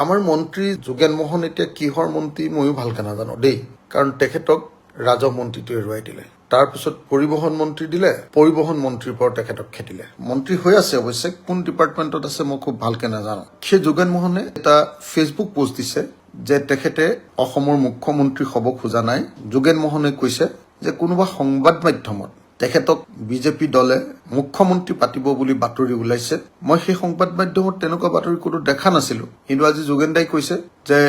আমাৰ মন্ত্ৰী যোগেন মোহন এতিয়া কিহৰ মন্ত্ৰী ময়ো ভালকে নাজানো দেই, কাৰণ তেখেতক ৰাজহ মন্ত্ৰীটো এৰুৱাই দিলে। তাৰপিছত পৰিবহন মন্ত্ৰী দিলে, পৰিবহন মন্ত্ৰীৰ পৰা তেখেতক খেদিলে। মন্ত্ৰী হৈ আছে অৱশ্যে, কোন ডিপাৰ্টমেণ্টত আছে মই খুব ভালকে নাজানো। সেই যোগেন মোহনে এটা ফেচবুক পোষ্ট দিছে যে তেখেতে অসমৰ মুখ্যমন্ত্ৰী হ'ব খোজা নাই। যোগেন মোহনে কৈছে যে কোনোবা সংবাদ মাধ্যমত তেখেতক বিজেপি দলে মুখ্যমন্ত্ৰী পাতিব বুলি বাতৰি ওলাইছে। মই সেই সংবাদ মাধ্যমত তেনেকুৱা বাতৰি কোনো দেখা নাছিলো, কিন্তু আজি যোগেন দাই কৈছে যে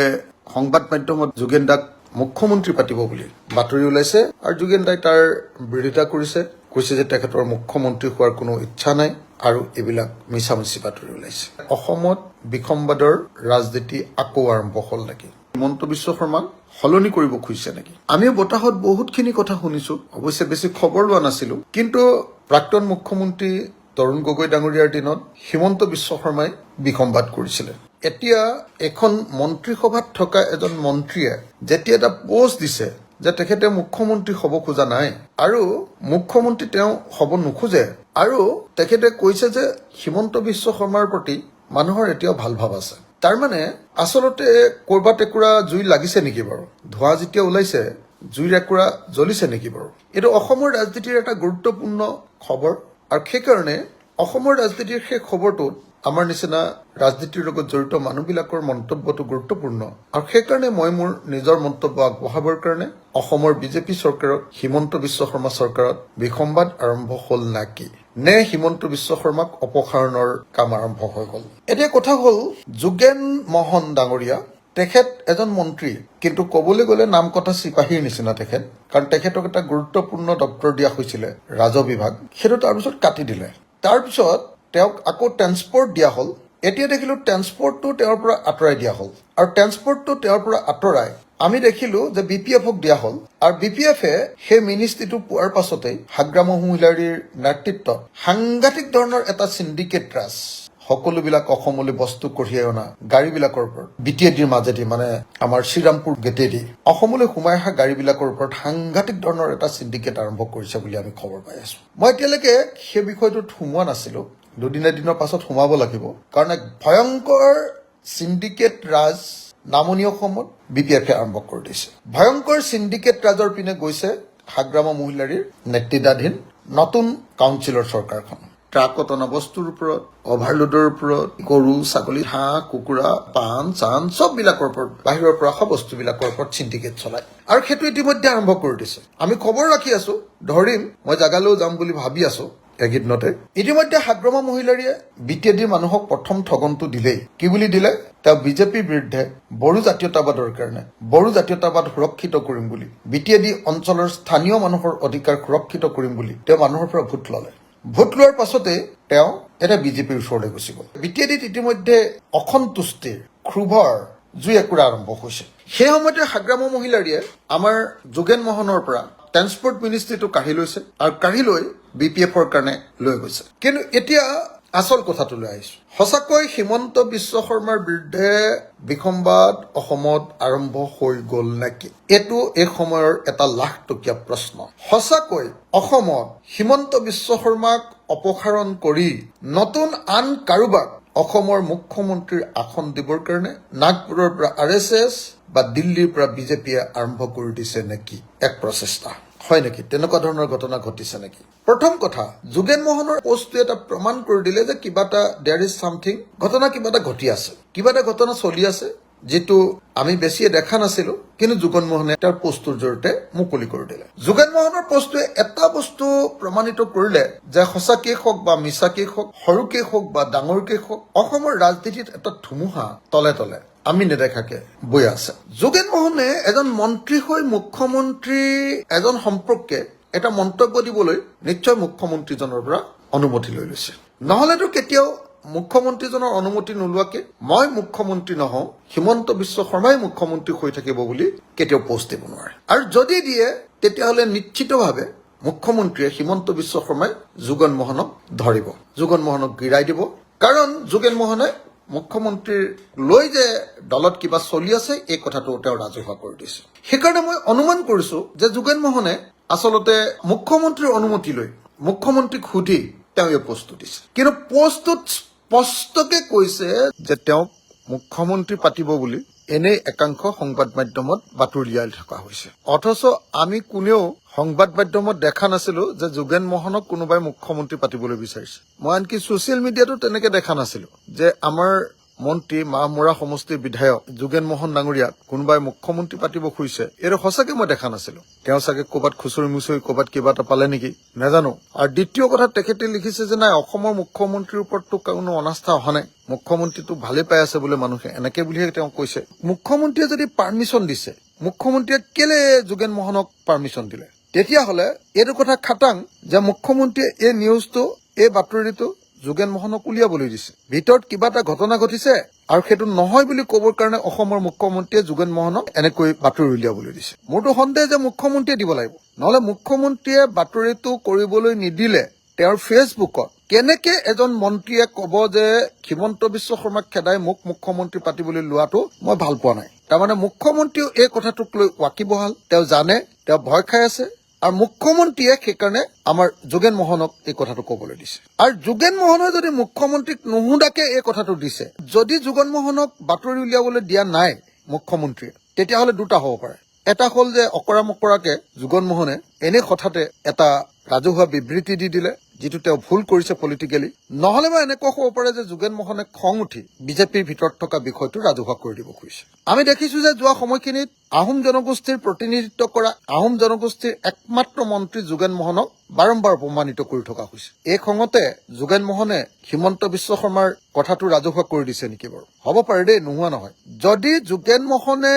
সংবাদ মাধ্যমত যোগেন দাক মুখ্যমন্ত্ৰী পাতিব বুলি বাতৰি ওলাইছে, আৰু যোগেন দাই তাৰ বিৰোধিতা কৈছে যে তেখেতৰ মুখ্যমন্ত্ৰী হোৱাৰ কোনো ইচ্ছা নাই আৰু এইবিলাক মিছামিছি বাতৰি ওলাইছে। অসমত বিসম্বাদৰ ৰাজনীতি আকৌ আৰম্ভ হ'ল নেকি? হিমন্ত বিশ্ব শৰ্মাক সলনি কৰিব খুজিছে নেকি? আমি বতাহত বহুতখিনি কথা শুনিছো, অৱশ্যে বেছি খবৰ লোৱা নাছিলো, কিন্তু প্ৰাক্তন মুখ্যমন্ত্ৰী তৰুণ গগৈ ডাঙৰীয়াৰ দিনত হিমন্ত বিশ্ব শৰ্মাই বিসম্বাদ কৰিছিলে। এতিয়া এখন মন্ত্ৰীসভাত থকা এজন মন্ত্ৰীয়ে যেতিয়া এটা পোষ্ট দিছে যে তেখেতে মুখ্যমন্ত্ৰী হ'ব খোজা নাই আৰু মুখ্যমন্ত্ৰী তেওঁ হ'ব নোখোজে, আৰু তেখেতে কৈছে যে হিমন্ত বিশ্ব শৰ্মাৰ প্ৰতি মানুহৰ এতিয়াও ভাল ভাৱ আছে। তাৰমানে আচলতে কৰবাত একুৰা জুই লাগিছে নেকি বাৰু? ধোঁৱা যেতিয়া ওলাইছে জুইৰ একুৰা জ্বলিছে নেকি বাৰু? এইটো অসমৰ ৰাজনীতিৰ এটা গুৰুত্বপূৰ্ণ খবৰ, আৰু সেইকাৰণে অসমৰ ৰাজনীতিৰ সেই খবৰটোত আমাৰ নিচিনা ৰাজনীতিৰ লগত জড়িত মানুহবিলাকৰ মন্তব্যটো গুৰুত্বপূৰ্ণ, আৰু সেইকাৰণে মই মোৰ নিজৰ মন্তব্য আগবঢ়াবৰ কাৰণে অসমৰ বিজেপি চৰকাৰত, হিমন্ত বিশ্ব শৰ্মা চৰকাৰত বিসম্বাদ আৰম্ভ হ'ল নাকি, নে হিমন্ত বিশ্ব শৰ্মাক অপসাৰণৰ কাম আৰম্ভ হৈ গ'ল? এতিয়া কথা হ'ল যোগেন মোহন ডাঙৰীয়া তেখেত এজন মন্ত্ৰী, কিন্তু ক'বলৈ গ'লে নাম কথা চিপাহীৰ নিচিনা তেখেত, কাৰণ তেখেতক এটা গুৰুত্বপূৰ্ণ দপ্তৰ দিয়া হৈছিলে ৰাজহ বিভাগ, সেইটো তাৰপিছত কাটি দিলে। তাৰপিছত তেওঁক আকৌ ট্ৰেন্সপৰ্ট দিয়া হ'ল। এতিয়া দেখিলো ট্ৰেন্সপৰ্টটো তেওঁৰ পৰা আঁতৰাই দিয়া হ'ল, আৰু ট্ৰেন্সপৰ্টটো তেওঁৰ পৰা আঁতৰাই আমি দেখিলো যে BPFক দিয়া হ'ল, আৰু BPFে সেই মিনিষ্ট্ৰীটো পোৱাৰ পাছতেই হাগ্ৰাম মহিলাৰীৰ নেতৃত্বত সাংঘাতিক ধৰণৰ এটা চিণ্ডিকেট ৰাজ, সকলোবিলাক অসমলৈ বস্তু কঢ়িয়াই অনা গাড়ীবিলাকৰ ওপৰত BTADৰ মাজেদি, মানে আমাৰ শ্ৰীৰামপুৰ গেটেদি অসমলৈ সোমাই অহা গাড়ীবিলাকৰ ওপৰত সাংঘাতিক ধৰণৰ এটা চিণ্ডিকেট আৰম্ভ কৰিছে বুলি আমি খবৰ পাই আছো। মই এতিয়ালৈকে সেই বিষয়টোত সোমোৱা নাছিলো, দুদিনৰ পাছত সোমাব লাগিব, কাৰণ এক ভয়ংকৰ চিণ্ডিকেট ৰাজ নামনি অসমত BPFে আৰম্ভ কৰি দিছে। ভয়ংকৰ চিণ্ডিকেট ৰাজৰ পিনে গৈছে হাগ্ৰাম মহিলাৰীৰ নেতৃত্বাধীন নতুন কাউন্সিলৰ চৰকাৰখন। ট্ৰাকত অনা বস্তুৰ ওপৰত, অভাৰলোডৰ ওপৰত, গৰু, ছাগলী, হাঁহ, কুকুৰা, পাণ, চান চববিলাকৰ ওপৰত, বাহিৰৰ পৰা অহা বস্তুবিলাকৰ ওপৰত চিণ্ডিকেট চলায়, আৰু সেইটো ইতিমধ্যে আৰম্ভ কৰি দিছে। আমি খবৰ ৰাখি আছো, ধৰিম, মই জাগালৈও যাম বুলি ভাবি আছো এইকেইদিনতে। ইতিমধ্যে হাগ্ৰাম মহিলাৰীয়ে BTADৰ মানুহক প্ৰথম ঠগনটো দিলেই। কি বুলি দিলে? তেওঁ বিজেপিৰ বিৰুদ্ধে বড়ো জাতীয়তাবাদৰ কাৰণে, বড়ো জাতীয়তাবাদ সুৰক্ষিত কৰিম বুলি, BTAD অঞ্চলৰ স্থানীয় মানুহৰ অধিকাৰ সুৰক্ষিত কৰিম বুলি তেওঁ মানুহৰ পৰা ভোট ল'লে। ভোট লোৱাৰ পাছতে তেওঁ এটা বিজেপিৰ ওচৰলৈ গুচি গ'ল। BTADত ইতিমধ্যে অসন্তুষ্টিৰ, ক্ষোভৰ জুই একুৰা আৰম্ভ হৈছে। সেই সময়তে হাগ্ৰাম মহিলাৰীয়ে আমাৰ যোগেন মোহনৰ পৰা ট্ৰেন্সপৰ্ট মিনিষ্ট্ৰীটো কাঢ়ি লৈছে, আৰু কাঢ়ি লৈ BPFৰ কাৰণে লৈ গৈছে। কিন্তু এতিয়া আচল কথাটোলৈ আহিছো, সঁচাকৈ হিমন্ত বিশ্ব শৰ্মাৰ বিৰুদ্ধে বিসম্বাদ অসমত আৰম্ভ হৈ গ'ল নেকি? এইটো এই সময়ৰ এটা লাখটকীয়া প্ৰশ্ন। সঁচাকৈ অসমত হিমন্ত বিশ্ব শৰ্মাক অপসাৰণ কৰি নতুন আন কাৰোবাক অসমৰ মুখ্যমন্ত্ৰীৰ আসন দিবৰ কাৰণে নাগপুৰৰ পৰা RSS বা দিল্লীৰ পৰা বিজেপিয়ে আৰম্ভ কৰি দিছে নেকি এক প্ৰচেষ্টা? হয় নেকি? তেনেকুৱা ধৰণৰ ঘটনা ঘটিছে নেকি? প্ৰথম কথা, যোগেন মোহনৰ পোষ্টটোৱে এটা প্ৰমাণ কৰি দিলে যে কিবা এটা দেয়াৰ ইজ চামথিং, ঘটনা কিবা এটা ঘটি আছে, কিবা এটা ঘটনা চলি আছে, যিটো আমি বেছিয়ে দেখা নাছিলো, কিন্তু যোগেন মোহনে তাৰ পোষ্টটোৰ জৰিয়তে মুকলি কৰি দিলে। যোগেন মোহনৰ পোষ্টটোৱে এটা বস্তু প্ৰমাণিত কৰিলে যে সঁচাকেই হওক বা মিছাকেই হওক, সৰুকেই হওক বা ডাঙৰকেই হওক, অসমৰ ৰাজনীতিত এটা ধুমুহা তলে তলে আমি নেদেখাকে বৈ আছে। যোগেন মোহনে এজন মন্ত্ৰী হৈ মুখ্যমন্ত্ৰী এজন সম্পৰ্কে এটা মন্তব্য দিবলৈ নিশ্চয় মুখ্যমন্ত্ৰীজনৰ পৰা অনুমতি লৈ লৈছে, নহলেতো কেতিয়াও মুখ্যমন্ত্ৰীজনৰ অনুমতি নোলোৱাকে মই মুখ্যমন্ত্ৰী নহওঁ, হিমন্ত বিশ্ব শৰ্মাই মুখ্যমন্ত্ৰী হৈ থাকিব বুলি কেতিয়াও পোষ্ট দিব নোৱাৰে। আৰু যদি দিয়ে তেতিয়াহ'লে নিশ্চিতভাৱে মুখ্যমন্ত্ৰীয়ে হিমন্ত বিশ্ব শৰ্মাই যোগেন মোহনক ধৰিব, যোগেন মোহনক গিৰাই দিব, কাৰণ যোগেন মোহনে মুখ্যমন্ত্ৰীৰ লৈ যে দলত কিবা চলি আছে এই কথাটো তেওঁ ৰাজহুৱা কৰি দিছে। সেইকাৰণে মই অনুমান কৰিছো যে যোগেন মোহনে আচলতে মুখ্যমন্ত্ৰীৰ অনুমতি লৈ মুখ্যমন্ত্ৰীক সুধি তেওঁ এই পোষ্টটো দিছে, কিন্তু পোষ্টটোত স্পষ্টকে কৈছে যে তেওঁক মুখ্যমন্ত্ৰী পাতিব বুলি এনেই একাংশ সংবাদ মাধ্যমত বাতৰি উলিয়াই থকা হৈছে। অথচ আমি কোনেও সংবাদ মাধ্যমত দেখা নাছিলো যে যোগেন মোহনক কোনোবাই মুখ্যমন্ত্ৰী পাতিবলৈ বিচাৰিছে। মই আনকি ছচিয়েল মিডিয়াতো তেনেকে দেখা নাছিলো যে আমাৰ মন্ত্ৰী মাহমৰা সমষ্টিৰ বিধায়ক যোগেন মোহন ডাঙৰীয়াক কোনোবাই মুখ্যমন্ত্ৰী পাতিব খুজিছে। এইটো সঁচাকে মই দেখা নাছিলো। তেওঁ চাগে ক'ৰবাত খুচৰি মুচৰি ক'ৰবাত কিবা এটা পালে নেকি নাজানো। আৰু দ্বিতীয় কথা, তেখেতে লিখিছে যে নাই অসমৰ মুখ্যমন্ত্ৰীৰ ওপৰততো কোনো অনাস্থা অহা নাই, মুখ্যমন্ত্ৰীটো ভালে পাই আছে বোলে মানুহে, এনেকে বুলিহে তেওঁ কৈছে। মুখ্যমন্ত্ৰীয়ে যদি পাৰ্মিশ্যন দিছে, মুখ্যমন্ত্ৰীয়ে কেলে যোগেন মোহনক পাৰ্মিশ্যন দিলে? তেতিয়াহ'লে এইটো কথা খাটাং যে মুখ্যমন্ত্ৰীয়ে এই নিউজটো, এই বাতৰিটো যোগেন মোহনক উলিয়াবলৈ দিছে। ভিতৰত কিবা এটা ঘটনা ঘটিছে আৰু সেইটো নহয় বুলি ক'বৰ কাৰণে অসমৰ মুখ্যমন্ত্ৰীয়ে যোগেন মোহনক এনেকৈ বাতৰি উলিয়াবলৈ দিছে। মোৰতো সন্দেহ যে মুখ্যমন্ত্ৰীয়ে দিব লাগিব, নহলে মুখ্যমন্ত্ৰীয়ে বাতৰিটো কৰিবলৈ নিদিলে তেওঁৰ ফেচবুকত কেনেকে এজন মন্ত্ৰীয়ে ক'ব যে হিমন্ত বিশ্ব শৰ্মাক খেদাই মোক মুখ্যমন্ত্ৰী পাতিবলৈ লোৱাটো মই ভাল পোৱা নাই। তাৰমানে মুখ্যমন্ত্ৰীও এই কথাটোক লৈ ৱাকিবহাল, তেওঁ জানে, তেওঁ ভয় খাই আছে। আৰু মুখ্যমন্ত্ৰীয়ে সেইকাৰণে আমাৰ যোগেন মোহনক এই কথাটো ক'বলৈ দিছে। আৰু যোগেন মোহনে যদি মুখ্যমন্ত্ৰীক নুসুধাকে এই কথাটো দিছে, যদি যোগেন মোহনক বাতৰি উলিয়াবলৈ দিয়া নাই মুখ্যমন্ত্ৰীয়ে, তেতিয়াহ'লে দুটা হ'ব পাৰে। এটা হ'ল যে অকৰা মকৰাকে যোগেন মোহনে এনে হঠাতে এটা ৰাজহুৱা বিবৃতি দি দিলে, যিটো তেওঁ ভুল কৰিছে পলিটিকেলি। নহলে বা এনেকুৱা হ'ব পাৰে যে যোগেন মোহনে খং উঠি বিজেপিৰ ভিতৰত থকা বিষয়টো ৰাজহুৱা কৰি দিব খুজিছে। আমি দেখিছো যে যোৱা সময়খিনিত আহোম জনগোষ্ঠীৰ প্ৰতিনিধিত্ব কৰা আহোম জনগোষ্ঠীৰ একমাত্ৰ মন্ত্ৰী যোগেন মোহনক বাৰম্বাৰ অপমানিত কৰি থকা হৈছে। এই খঙতে যোগেন মোহনে হিমন্ত বিশ্ব শৰ্মাৰ কথাটো ৰাজহুৱা কৰি দিছে নেকি বাৰু? হ'ব পাৰে দেই, নোহোৱা নহয়। যদি যোগেন মোহনে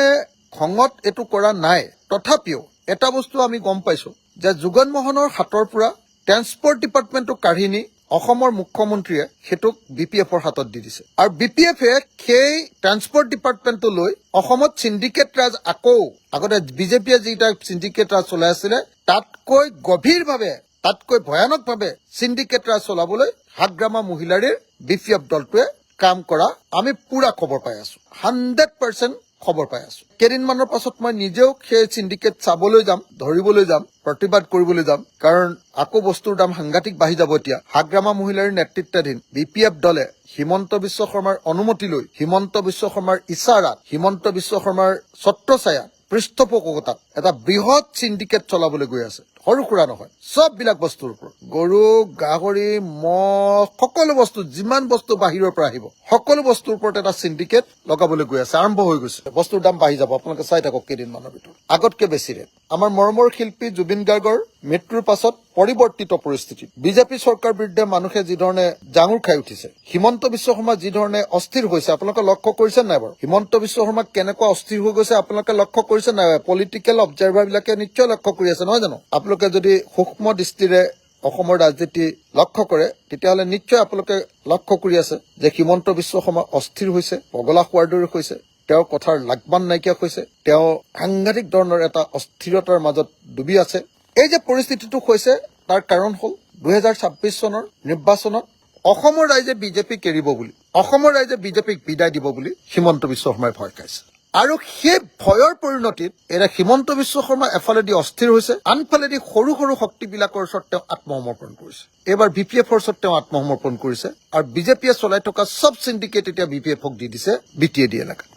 খঙত এইটো কৰা নাই, তথাপিও এটা বস্তু আমি গম পাইছো যে যোগেন মোহনৰ হাতৰ পৰা ট্ৰেন্সপৰ্ট ডিপাৰ্টমেণ্টটো কাঢ়ি নি অসমৰ মুখ্যমন্ত্ৰীয়ে সেইটোক BPFৰ হাতত দি দিছে। আৰু BPFে সেই ট্ৰেন্সপৰ্ট ডিপাৰ্টমেণ্টটো লৈ অসমত চিণ্ডিকেট ৰাজ আকৌ আগতে বিজেপিয়ে যিটা চিণ্ডিকেট ৰাজ চলাই আছিলে তাতকৈ গভীৰভাৱে, তাতকৈ ভয়ানকভাৱে চিণ্ডিকেট ৰাজ চলাবলৈ হাগ্ৰামা মহিলাৰীৰ BPF দলটোৱে কাম কৰা আমি পুৰা খবৰ পাই আছো, 100% খবৰ পাই আছো। কেইদিনমানৰ পাছত মই নিজেও সেই চিণ্ডিকেট চাবলৈ যাম, ধৰিবলৈ যাম, প্ৰতিবাদ কৰিবলৈ যাম। কাৰণ আকৌ বস্তুৰ দাম সাংঘাতিক বাঢ়ি যাব। এতিয়া হাগ্ৰামা মহিলাৰ নেতৃত্বাধীন BPF দলে হিমন্ত বিশ্ব শৰ্মাৰ অনুমতি লৈ, হিমন্ত বিশ্ব শৰ্মাৰ ইছাৰাত, হিমন্ত বিশ্ব শৰ্মাৰ ছত্ৰছায়াত, পৃষ্ঠপোষকতাত এটা বৃহৎ চিণ্ডিকেট চলাবলৈ গৈ আছে। সৰু সুৰা নহয়, চববিলাক বস্তুৰ ওপৰত, গৰু, গাহৰি, মহ, সকলো বস্তু, যিমান বস্তু বাহিৰৰ পৰা আহিব সকলো বস্তুৰ ওপৰত এটা চিণ্ডিকেট লগাবলৈ গৈ আছে, আৰম্ভ হৈ গৈছে। বস্তুৰ দাম বাঢ়ি যাব, আপোনালোকে চাই থাকক কেইদিনমানৰ ভিতৰত। আগতকে বেছি ৰেট। আমাৰ মৰমৰ শিল্পী জুবিন গাৰ্গৰ মৃত্যুৰ পাছত পৰিৱৰ্তিত পৰিস্থিতিত বিজেপি চৰকাৰ বিৰুদ্ধে মানুহে যি ধৰণে জাঙুৰ খাই উঠিছে, হিমন্ত বিশ্ব শৰ্মা যি ধৰণে অস্থিৰ হৈছে, আপোনালোকে লক্ষ্য কৰিছে নাই বাৰু? হিমন্ত বিশ্ব শৰ্মা কেনেকুৱা অস্থিৰ হৈ গৈছে আপোনালোকে লক্ষ্য কৰিছে নাই? পলিটিকেল অবজাৰ্ভাৰ বিলাকে নিশ্চয় লক্ষ্য কৰি আছে, নহয় জানো? আপোনালোকে যদি সূক্ষ্ম দৃষ্টিৰে অসমৰ ৰাজনীতি লক্ষ্য কৰে তেতিয়াহ'লে নিশ্চয় আপোনালোকে লক্ষ্য কৰি আছে যে হিমন্ত বিশ্ব শৰ্মা অস্থিৰ হৈছে, পগলা হোৱাৰ দৰে হৈছে, তেওঁৰ কথাৰ লাগবান নাইকিয়া হৈছে, তেওঁ সাংঘাতিক ধৰণৰ এটা অস্থিৰতাৰ মাজত ডুবি আছে। এই যে পৰিস্থিতিটো হৈছে তাৰ কাৰণ হ'ল 2026 চনৰ নিৰ্বাচনত অসমৰ ৰাইজে বিজেপিক এৰিব বুলি, অসমৰ ৰাইজে বিজেপিক বিদায় দিব বুলি হিমন্ত বিশ্ব শৰ্মাই ভয় খাইছে। আৰু সেই ভয়ৰ পৰিণতিত এতিয়া হিমন্ত বিশ্ব শৰ্মা এফালেদি অস্থিৰ হৈছে, আনফালেদি সৰু সৰু শক্তিবিলাকৰ ওচৰত তেওঁ আত্মসমৰ্পণ কৰিছে। এইবাৰ BPFৰ ওচৰত তেওঁ আত্মসমৰ্পণ কৰিছে আৰু বিজেপিয়ে চলাই থকা চব চিণ্ডিকেট এতিয়া BPFক দি দিছে BTAD এলেকাত।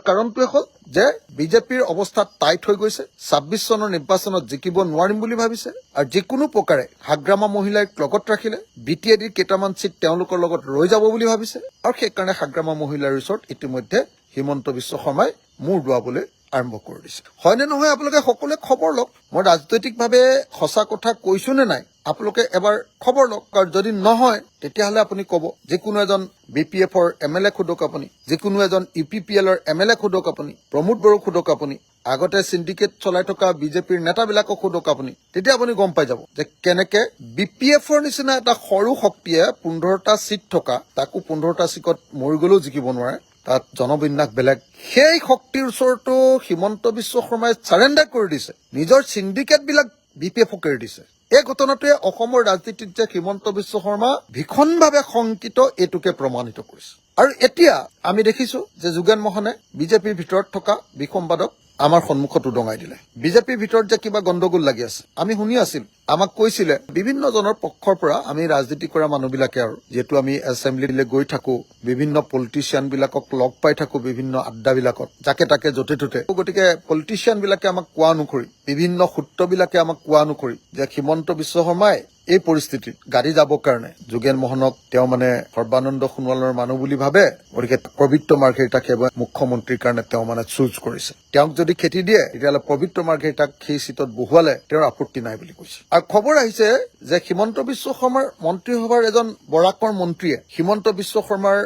কাৰণটোৱে হ'ল যে বিজেপিৰ অৱস্থা টাইট হৈ গৈছে, 26 চনৰ নিৰ্বাচনত জিকিব নোৱাৰিম বুলি ভাবিছে আৰু যিকোনো প্ৰকাৰে হাগ্ৰামা মহিলাক লগত ৰাখিলে BTADৰ কেইটামান চিট তেওঁলোকৰ লগত ৰৈ যাব বুলি ভাবিছে আৰু সেইকাৰণে হাগ্ৰামা মহিলাৰ ওচৰত ইতিমধ্যে হিমন্ত বিশ্ব শৰ্মাই মূৰ দোৱাবলৈ আৰম্ভ কৰি দিছে। হয়নে নহয় আপোনালোকে সকলোৱে খবৰ লওক। মই ৰাজনৈতিকভাৱে সঁচা কথা কৈছো নে নাই আপোনালোকে এবাৰ খবৰ লওক। আৰু যদি নহয় তেতিয়াহ'লে আপুনি ক'ব, যিকোনো এজন BPFৰ MLA সোধক আপুনি, যিকোনো এজন UPPLৰ MLA সোধক আপুনি, প্ৰমোদ বড়োক সোধক আপুনি, আগতে চিণ্ডিকেট চলাই থকা বিজেপিৰ নেতাবিলাকক সোধক আপুনি, তেতিয়া আপুনি গম পাই যাব যে কেনেকে BPFৰ নিচিনা এটা সৰু শক্তিয়ে 15টা চিট থকা, তাকো 15টা চিটত মৰি গলেও জিকিব নোৱাৰে, তাত জনবিন্যাস বেলেগ, সেই শক্তিৰ ওচৰতো হিমন্ত বিশ্ব শৰ্মাই চাৰেণ্ডাৰ কৰি দিছে, নিজৰ চিণ্ডিকেট বিলাক BPFক এৰি দিছে। এই ঘটনাটোৱে অসমৰ ৰাজনীতিত যে হিমন্ত বিশ্ব শৰ্মা ভীষণভাৱে শংকিত এইটোকে প্ৰমাণিত কৰিছে। আৰু এতিয়া আমি দেখিছো যে যোগেন মোহনে বিজেপিৰ ভিতৰত থকা বিসম্বাদক আমাৰ সন্মুখত উদঙাই দিলে। বিজেপিৰ ভিতৰত যে কিবা গণ্ডগোল লাগি আছে আমি শুনি আছিল। আমাক কৈছিলে বিভিন্ন জনৰ পক্ষৰ পৰা আমি ৰাজনীতি কৰা মানুহবিলাকে আৰু যিহেতু আমি এছেম্বলিলৈ গৈ থাকো, বিভিন্ন পলিটিচিয়ান বিলাকক লগ পাই থাকো বিভিন্ন আড্ডাবিলাকত, যাকে তাকে য'তে ত'তে। গতিকে পলিটিচিয়ান বিলাকে আমাক কোৱা অনুসৰি, বিভিন্ন সূত্ৰবিলাকে আমাক কোৱা অনুসৰি যে হিমন্ত বিশ্ব শৰ্মাই এই পৰিস্থিতিত গাড়ী যাবৰ কাৰণে যোগেন মোহনক তেওঁ মানে সৰ্বানন্দ সোণোৱালৰ মানুহ বুলি ভাবে, গতিকে পবিত্ৰ মাৰ্ঘেৰিটাক মুখ্যমন্ত্ৰীৰ কাৰণে তেওঁ মানে চুজ কৰিছে। তেওঁক যদি খেতি দিয়ে তেতিয়াহ'লে পবিত্ৰ মাৰ্ঘেৰিটাক সেই চিটত বহুৱালে তেওঁৰ আপত্তি নাই বুলি কৈছে। আৰু খবৰ আহিছে যে হিমন্ত বিশ্ব শৰ্মাৰ মন্ত্ৰীসভাৰ এজন বৰাকৰ মন্ত্ৰীয়ে হিমন্ত বিশ্ব শৰ্মাৰ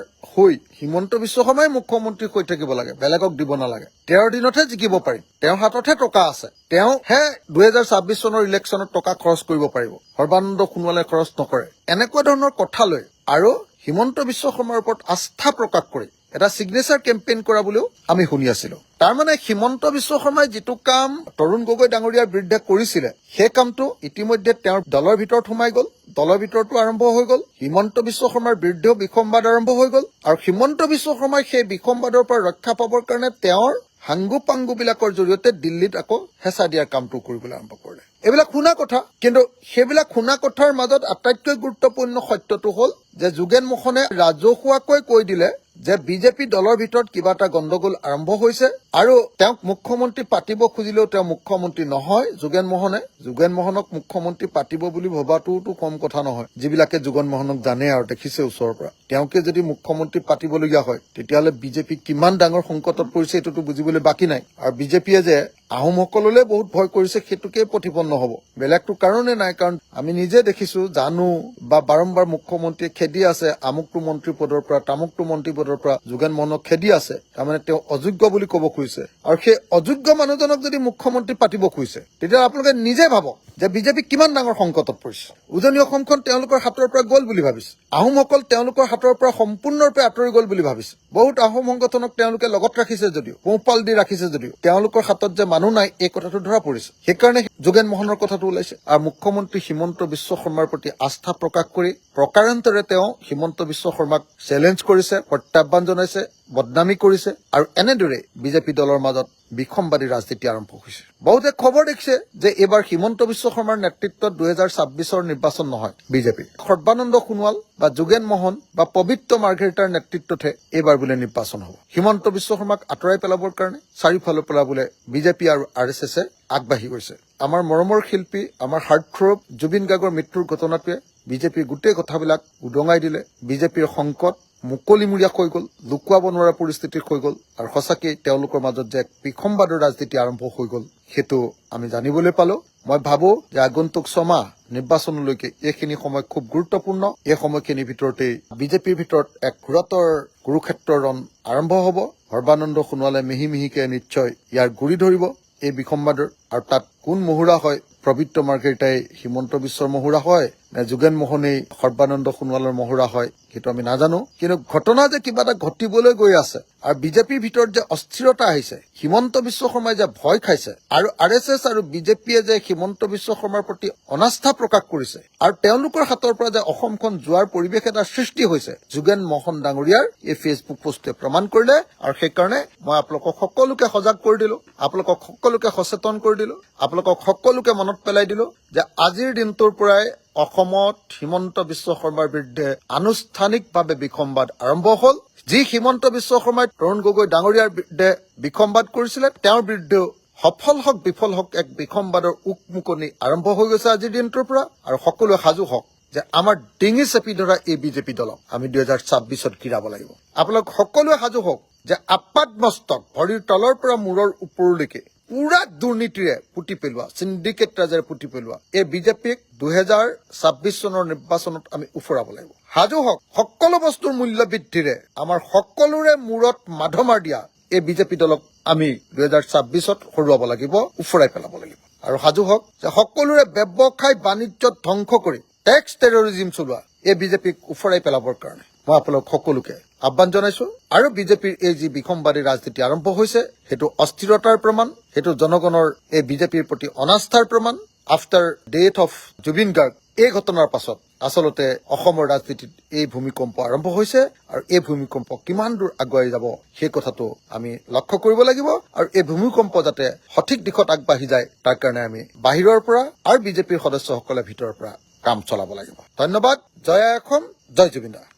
হিমন্ত বিশ্ব শৰ্মাই মুখ্যমন্ত্ৰী হৈ থাকিব লাগে, বেলেগক দিব নালাগে, তেওঁৰ দিনতহে জিকিব পাৰিম, তেওঁৰ হাততহে টকা আছে, তেওঁহে 2026 চনৰ ইলেকশ্যনত টকা খৰচ কৰিব পাৰিব, সৰ্বানন্দ সোণোৱালে খৰচ নকৰে। এনেকুৱা ধৰণৰ কথা লৈ আৰু হিমন্ত বিশ্ব শৰ্মাৰ ওপৰত আস্থা প্ৰকাশ কৰি এটা চিগনেচাৰ কেম্পেইন কৰা বুলিও আমি শুনি আছিলো। তাৰমানে হিমন্ত বিশ্ব শৰ্মাই যিটো কাম তৰুণ গগৈ ডাঙৰীয়াৰ বিৰুদ্ধে কৰিছিলে সেই কামটো ইতিমধ্যে তেওঁৰ দলৰ ভিতৰত সোমাই গ'ল, দলৰ ভিতৰতো আৰম্ভ হৈ গ'ল। হিমন্ত বিশ্ব শৰ্মাৰ বিৰুদ্ধেও বিসম্বাদ আৰম্ভ হৈ গ'ল আৰু হিমন্ত বিশ্ব শৰ্মাই সেই বিসম্বাদৰ পৰা ৰক্ষা পাবৰ কাৰণে তেওঁৰ হাংগু পাংগু বিলাকৰ জৰিয়তে দিল্লীত আকৌ হেঁচা দিয়াৰ কামটো কৰিবলৈ আৰম্ভ কৰিলে। এইবিলাক শুনা কথা, কিন্তু সেইবিলাক শুনা কথাৰ মাজত আটাইতকৈ গুৰুত্বপূৰ্ণ সত্যটো হ'ল যে যোগেন মোহনে ৰাজহুৱাকৈ কৈ দিলে যে বিজেপি দলৰ ভিতৰত কিবা এটা গণ্ডগোল আৰম্ভ হৈছে আৰু তেওঁক মুখ্যমন্ত্ৰী পাতিব খুজিলেও তেওঁ মুখ্যমন্ত্ৰী নহয়। যোগেন মোহনক মুখ্যমন্ত্ৰী পাতিব বুলি ভবাটোতো কম কথা নহয়। যিবিলাকে যোগেন মোহনক জানে আৰু দেখিছে ওচৰৰ পৰা, তেওঁকে যদি মুখ্যমন্ত্ৰী পাতিবলগীয়া হয় তেতিয়াহ'লে বিজেপি কিমান ডাঙৰ সংকটত পৰিছে এইটোতো বুজিবলৈ বাকী নাই। আৰু বিজেপিয়ে যে আহোমসকললৈ বহুত ভয় কৰিছে সেইটোকে প্ৰতিপন্ন হ'ব, বেলেগটো কাৰণে নাই। কাৰণ আমি নিজে দেখিছো, জানো বা বাৰম্বাৰ মুখ্যমন্ত্ৰীয়ে খেদি আছে আমুকটো মন্ত্ৰী পদৰ পৰা তামুকটো মন্ত্ৰী পদৰ পৰা যোগেন মোহনক খেদি আছে, তাৰমানে তেওঁ অযোগ্য বুলি ক'ব খুজিছে। আৰু সেই অযোগ্য মানুহজনক যদি মুখ্যমন্ত্ৰী পাতিব খুজিছে তেতিয়া আপোনালোকে নিজে ভাবক যে বিজেপি কিমান ডাঙৰ সংকটত পৰিছে। উজনি অসমখন তেওঁলোকৰ হাতৰ পৰা গ'ল বুলি ভাবিছে, আহোমসকল তেওঁলোকৰ হাতৰ পৰা সম্পূৰ্ণৰূপে আঁতৰি গ'ল বুলি ভাবিছে। বহুত আহোম সংগঠনক তেওঁলোকে লগত ৰাখিছে যদিও, পোহপাল দি ৰাখিছে যদিও, তেওঁলোকৰ হাতত যে মানুহ নাই এই কথাটো ধৰা পৰিছে। সেইকাৰণে যোগেন মোহনৰ কথাটো ওলাইছে। আৰু মুখ্যমন্ত্ৰী হিমন্ত বিশ্ব শৰ্মাৰ প্ৰতি আস্থা প্ৰকাশ কৰি প্ৰকাৰান্তৰে তেওঁ হিমন্ত বিশ্ব শৰ্মাক চেলেঞ্জ কৰিছে, প্ৰত্যাহ্বান জনাইছে, বদনামী কৰিছে আৰু এনেদৰে বিজেপি দলৰ মাজত বিসম্বাদী ৰাজনীতি আৰম্ভ হৈছে। বহুতে খবৰ দেখিছে যে এইবাৰ হিমন্ত বিশ্ব শৰ্মাৰ নেতৃত্বত 2026 নিৰ্বাচন নহয়, বিজেপি সৰ্বানন্দ সোণোৱাল বা যোগেন মোহন বা পবিত্ৰ মাৰ্ঘেৰিটাৰ নেতৃত্বতহে এইবাৰ বোলে নিৰ্বাচন হ'ব। হিমন্ত বিশ্ব শৰ্মাক আঁতৰাই পেলাবৰ কাৰণে চাৰিওফালৰ পৰা বোলে বিজেপি আৰু RSS আগবাঢ়ি গৈছে। আমাৰ মৰমৰ শিল্পী, আমাৰ হাৰ্টথ্ৰব জুবিন গাৰ্গৰ মৃত্যুৰ ঘটনাটোৱে বিজেপিৰ গোটেই কথাবিলাক উদঙাই দিলে। বিজেপিৰ সংকট মুকলিমূৰীয়া হৈ গ'ল, লুকুৱাব নোৱাৰা পৰিস্থিতি হৈ গ'ল আৰু সঁচাকৈ তেওঁলোকৰ মাজত যে এক বিসম্বাদৰ ৰাজনীতি আৰম্ভ হৈ গ'ল সেইটো আমি জানিবলৈ পালো। মই ভাবো যে আগন্তুক 6 মাহ নিৰ্বাচনলৈকে এইখিনি সময় খুব গুৰুত্বপূৰ্ণ। এই সময়খিনিৰ ভিতৰতেই বিজেপিৰ ভিতৰত এক ঘোৰতৰ কুৰুক্ষেত্ৰৰ ৰণ আৰম্ভ হ'ব। সৰ্বানন্দ সোণোৱালে মিহি মিহিকে নিশ্চয় ইয়াৰ গুৰি ধৰিব এই বিসম্বাদৰ, আৰু তাত কোন মহুৰা হয়, পবিত্ৰ মাৰ্ঘেৰিটাই হিমন্ত বিশ্বৰ মহুৰা হয় নে যোগেন মোহনেই সৰ্বানন্দ সোণোৱালৰ মহুৰা হয় সেইটো আমি নাজানো। কিন্তু ঘটনা যে কিবা এটা ঘটিবলৈ গৈ আছে আৰু বিজেপিৰ ভিতৰত যে অস্থিৰতা আহিছে, হিমন্ত বিশ্ব শৰ্মাই যে ভয় খাইছে আৰু RSS আৰু বিজেপিয়ে যে হিমন্ত বিশ্ব শৰ্মাৰ প্ৰতি অনাস্থা প্ৰকাশ কৰিছে আৰু তেওঁলোকৰ হাতৰ পৰা যে অসমখন যোৱাৰ পৰিৱেশ এটা সৃষ্টি হৈছে, যোগেন মোহন ডাঙৰীয়াৰ এই ফেচবুক পোষ্টে প্ৰমাণ কৰিলে। আৰু সেইকাৰণে মই আপোনালোকক সকলোকে সজাগ কৰি দিলো, আপোনালোকক সকলোকে সচেতন কৰি দিলো, আপোনালোকক সকলোকে মনত পেলাই দিলো যে আজিৰ দিনটোৰ পৰাই অসমত হিমন্ত বিশ্ব শৰ্মাৰ বিৰুদ্ধে আনুষ্ঠানিকভাৱে বিসম্বাদ আৰম্ভ হ'ল। যি হিমন্ত বিশ্ব শৰ্মাই তৰুণ গগৈ ডাঙৰীয়াৰ বিৰুদ্ধে বিসম্বাদ কৰিছিলে, তেওঁৰ বিৰুদ্ধেও সফল হওক বিফল হওক এক বিসম্বাদৰ উকমুকনি আৰম্ভ হৈ গৈছে আজিৰ দিনটোৰ পৰা। আৰু সকলোৱে সাজু হওক যে আমাৰ ডিঙি চেপি ধৰা এই বিজেপি দলক আমি 2026 গিৰাব লাগিব। আপোনালোক সকলোৱে সাজু হওক যে আপাত মস্তক ভৰিৰ তলৰ পৰা মূৰৰ ওপৰলৈকে পুৰা দুৰ্নীতিৰে পুতি পেলোৱা, চিণ্ডিকেট ৰাজেৰে পুতি পেলোৱা এই বিজেপিক 2026 চনৰ নিৰ্বাচনত আমি উফৰাব লাগিব। সাজু হওক সকলো বস্তুৰ মূল্য বৃদ্ধিৰে আমাৰ সকলোৰে মূৰত মাধমাৰ দিয়া এই বিজেপি দলক আমি 2026 হৰুৱাব লাগিব, উফৰাই পেলাব লাগিব। আৰু সাজু হওক যে সকলোৰে ব্যৱসায় বাণিজ্যত ধ্বংস কৰি টেক্স টেৰৰিজিম চলোৱা এই বিজেপিক উফৰাই পেলাবৰ কাৰণে মই আপোনালোক সকলোকে আহ্বান জনাইছো। আৰু বিজেপিৰ এই যি বিসম্বাদী ৰাজনীতি আৰম্ভ হৈছে সেইটো অস্থিৰতাৰ প্ৰমাণ, সেইটো জনগণৰ এই বিজেপিৰ প্ৰতি অনাস্থাৰ প্ৰমাণ। After death of Zubeen Garg এই ঘটনাৰ পাছত আচলতে অসমৰ ৰাজনীতিত এই ভূমিকম্প আৰম্ভ হৈছে আৰু এই ভূমিকম্প কিমান দূৰ আগুৱাই যাব সেই কথাটো আমি লক্ষ্য কৰিব লাগিব আৰু এই ভূমিকম্প যাতে সঠিক দিশত আগবাঢ়ি যায় তাৰ কাৰণে আমি বাহিৰৰ পৰা আৰু বিজেপিৰ সদস্যসকলে ভিতৰৰ পৰা কাম চলাব লাগিব। ধন্যবাদ। জয় অসম, জয় জুবিন দা।